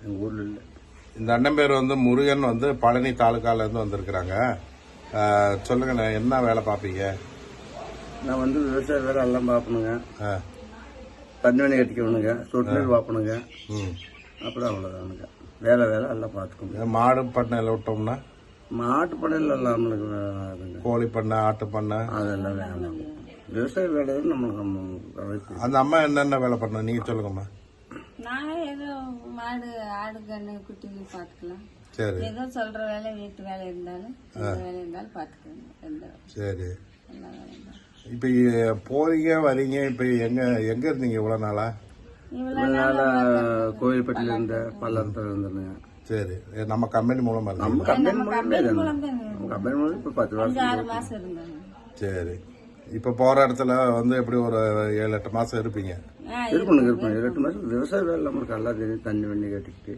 எங்கள் ஊரில் இல்லை. இந்த அண்ணன் பேர் வந்து முருகன், வந்து பழனி தாலுக்காலேருந்து வந்திருக்கிறாங்க. சொல்லுங்கண்ணே, என்ன வேலை பார்ப்பீங்க? நான் வந்து விவசாய வேலை எல்லாம் பார்ப்பணுங்க. தண்ணி வண்டி கட்டிக்கணுங்க, சொட்டு நீர் பார்ப்பணுங்க. அப்புறம் அவ்வளோதானுங்க. வேலை எல்லாம் பார்த்துக்கோங்க. மாடு பண்ணை எல்லாம் விட்டோம்னா மாட்டு பண்ணையில் எல்லாம் நம்மளுக்கு வேணுங்க. கோழி பண்ணை, ஆட்டு பண்ணை அதெல்லாம் வேணும். விவசாய வேலை நம்மளுக்கு. அந்த அம்மா என்னென்ன வேலை பண்ண நீங்க சொல்லுங்கம்மா. நான் ஏதோ மாடு, ஆடு, கண்ணு, குட்டி பார்த்துக்கலாம். சரி. ஏதோ சொல்ற வேலை, வீட்டு வேலை இருந்தாலும் எந்த வேலை இருந்தாலும் பார்த்துக்கணும். சரி. எல்லா வேலையும் இப்ப போறீங்க வரீங்க, இப்ப எங்க இருந்தீங்க இவ்வளவு நாளா? இவ்வளவு நாளா கோயில்பட்டியில இருந்த பல்லடத்துல இருந்தேங்க. சரி. நம்ம கம்பெனி மூலமா நம்ம கம்பெனி மூலம் இப்ப 10 வருஷம் 6 மாசம் இருந்தாங்க. சரி. இப்ப போற இடத்துல வந்து எப்படி ஒரு 7-8 மாசம் இருப்பீங்க? இருக்கணும். 7-8 மாசம் விவசாய வேலை நம்மளுக்கு எல்லாம் தெரியும். தண்ணி வண்டி கட்டிக்கிட்டு